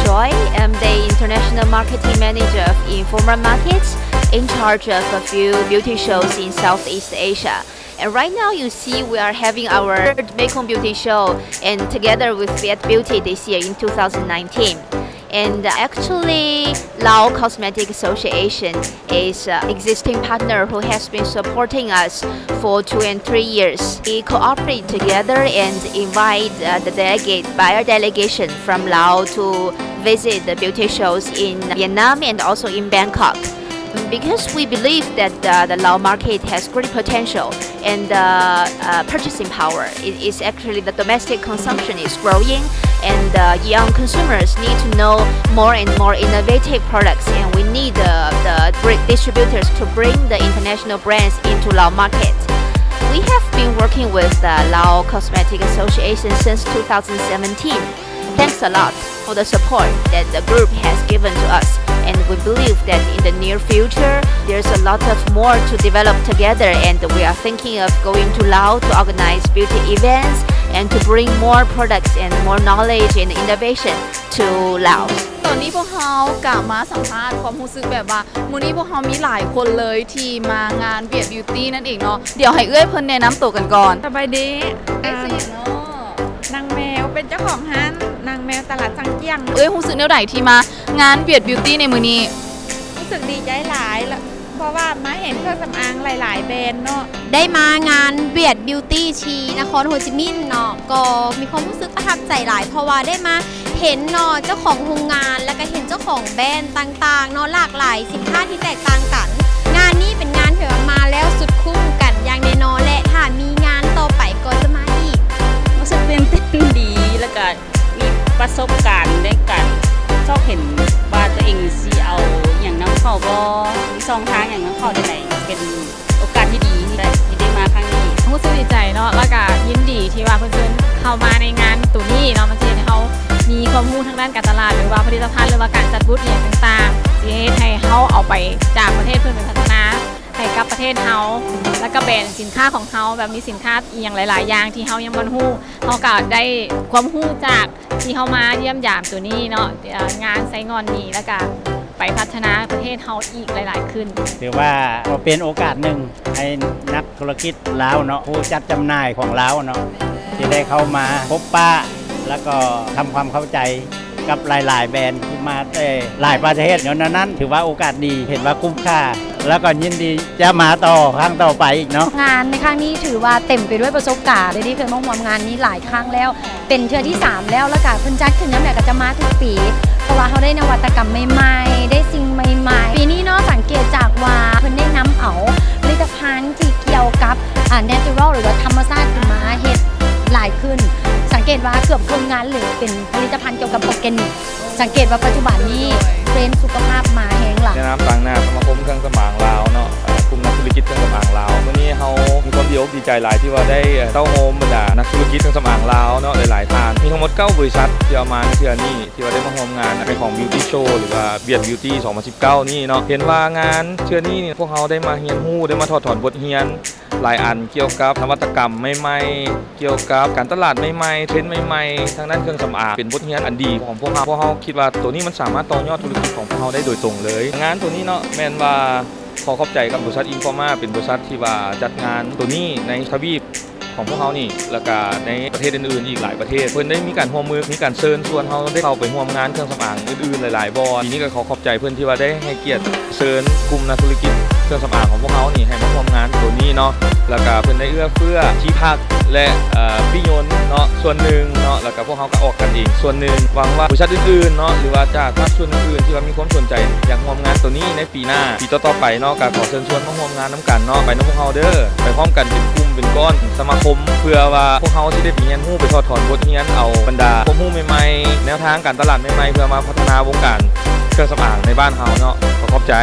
Joy. I'm the International Marketing Manager of Informa Markets in charge of a few beauty shows in Southeast Asia. And right now you see we are having our third Mekong Beauty Show and together with Viet Beauty this year in 2019. And actually, Lao Cosmetic Association is an existing partner who has been supporting us for 2 and 3 years. We cooperate together and invite the buyer delegation from Laos to visit the beauty shows in Vietnam and also in Bangkok. Because we believe that the Lao market has great potential and purchasing power. It is actually the domestic consumption is growing and young consumers need to know more and more innovative products, and we need the great distributors to bring the international brands into Lao market. We have been working with the Lao Cosmetic Association since 2017. Thanks a lot for the support that the group has given to us, and we believe that in the near future there's a lot of more to develop together, and we are thinking of going to Laos to organize beauty events and to bring more products and more knowledge and innovation to Laos. ตอนนี้พวกเขากลับมาสัมภาษณ์ความรู้สึกแบบว่ามื้อนี้พวกเขามีหลายคนเลยที่มางานเบียดบิวตี้นั่นเองเนาะเดี๋ยวให้เอื้อยเพิ่นแนะนำตัวกันก่อน สบายดี ได้สิเนาะ นางแมวเป็นเจ้าของร้านนางแมวตลาดสังเกียง เอ้ยรู้สึกแนวไหนที่มางานเบียดบิวตี้ในมื้อนี้ รู้สึกดีใจหลายละเพราะว่ามาเห็นเครื่องสำอางหลายๆแบรนด์เนาะ ได้มางานเบียดบิวตี้ชีนครโฮจิมินห์เนาะก็มีความรู้สึกประทับใจหลายเพราะว่าได้มาเห็นเนาะเจ้าของโรงงานแล้วก็เห็นเจ้าของแบรนด์ต่างๆเนาะหลากหลายสินค้าที่แตกต่างกัน งานนี้เป็นงานที่ว่ามาแล้วสุดคุ้มกันอย่างแน่นอนและถ้ามีงานต่อไปก็จะมาอีก รู้สึกตื่นเต้นดีแล้วก็มีประสบการณ์ในการชอบเห็นว่าตัวเองสิเอาอย่างน้ำเข้าบ่มีช่องทางอย่างน้ำเข้าได้ไหนเป็นโอกาสที่ดีที่ได้มาครั้งนี้ รู้สึกดีใจเนาะแล้วก็ยินดีที่ว่าเพื่อนๆเข้ามาในงานตัวนี้เนาะมันจะให้เขามีความรู้ทางด้านการตลาดหรือว่าผลิตภัณฑ์หรือว่าการจัดบูธอย่างต่างๆที่ให้เขาเอาไปจากประเทศเพื่อนไปพัฒนาให้กับประเทศเขาแล้วก็แบรนด์สินค้าของเขาแบบมีสินค้าอย่างหลายๆอย่างที่เขายังบ่ฮู้เขาก็ได้ความรู้จากที่เขามาเยี่ยมยามตัวนี้เนาะงานไซงอนนี้แล้วก็ไปพัฒนาประเทศเขาอีกหลายๆขึ้น ถือว่าเป็นโอกาสหนึ่งให้นักธุรกิจลาวเนาะผู้จัดจำหน่ายของลาวเนาะที่ได้เข้ามาพบปะแล้วก็ทำความเข้าใจกับหลายๆแบรนด์ที่มาแต่หลายประเทศอย่างนั้นถือว่าโอกาสดีเห็นว่าคุ้มค่าแล้วก็ยินดีจะมาต่อครั้งต่อไปอีกเนาะ งานในครั้งนี้ถือว่าเต็มไปด้วยประสบการณ์ได้เคยมาร่วมงานนี้หลายครั้งแล้วเป็นเทื่อที่ 3 แล้วแล้วก็เพิ่นจัดขึ้นย้ำแต่ก็จะมาทุกปีเพราะว่าเขาได้นวัตกรรมใหม่ๆได้สิ่งใหม่ๆปีนี้เนาะสังเกตจากว่าเพิ่นได้นำเอาผลิตภัณฑ์ที่เกี่ยวกับnatural หรือว่าธรรมชาติขึ้นมาเฮ็ดหลายขึ้นสังเกตว่าเกือบครึ่งงานเลยเป็นผลิตภัณฑ์เกี่ยวกับออร์แกนิกสังเกตว่าปัจจุบันนี้เทรนด์สุขภาพมาแฮงหลัง ในนามต่างหน้าสมาคมเครื่องสำอางลาวเนาะกลุ่มนักธุรกิจเครื่องสำอางลาววันนี้เขามีความดีใจหลายที่ว่าได้เต้าโฮมบรรดานักธุรกิจเครื่องสำอางลาวเนาะหลายๆทางมีทั้งหมด9บริษัทที่เอามาในเทื่อนี้ที่ว่าได้มาร่วมงานเป็นของ Beauty Show หรือว่าเบียด Beauty 2019นี่เนาะเห็นว่างานเทื่อนี้พวกเขาได้มาเรียนรู้ได้มาถอดถอนบทเรียนหลายอันเกี่ยวกับนวัตกรรมใหม่ๆเกี่ยวกับการตลาดใหม่ๆเทรนด์ใหม่ๆทางด้านเครื่องสำอางเป็นบทเรียนอันดีของพวกเขาคิดว่าตัวนี้มันสามารถต่อยอดธุรกิจของพวกเขาได้โดยตรงเลยงานตัวนี้เนาะแม่นว่าขอขอบใจกับบริษัทอินฟอร์มาเป็นบริษัทที่ว่าจัดงานตัวนี้ในทวีปของพวกเขานี่แล้วก็ในประเทศอื่นๆอีกหลายประเทศเพื่อนได้มีการร่วมมือมีการเชิญชวนเขาได้เข้าไปร่วมงานเครื่องสำอางอื่นๆหลายๆบอทีนี้ก็ขอขอบใจเพื่อนที่ว่าได้ให้เกียรติเชิญกลุ่มนักธุรกิจเครื่องสำอางของพวกเขานี่ให้มาร่วมงานตัวนี้เนาะแล้วก็เพื่อนได้เอื้อเฟื้อที่พักและพิยนต์เนาะส่วนหนึ่งเนาะแล้วก็พวกเขาก็ออกกันเองส่วนหนึ่งหวังว่าบริษัทอื่นๆเนาะหรือว่าจากภาคส่วนอื่นๆที่ว่ามีความสนใจอยากร่วมงานตัวนี้ในปีหน้าปีต่อๆไปเนาะก็ขอเชิญชวนมาร่วมงานน้ำกันเนาะไปน้ำพวกเขาเด้อไปพร้อมกันเป็นกลุ่มเป็นก้อนสมาคมเพื่อว่าพวกเขาที่ได้ไปเรียนรู้ไปถอดถอนบทเรียนเอาบรรดาความรู้ใหม่ๆแนวทางการตลาดใหม่ๆเพื่อมาพัฒนาวงการเครื่องสำอางในบ้านเฮาเนาะขอบใจ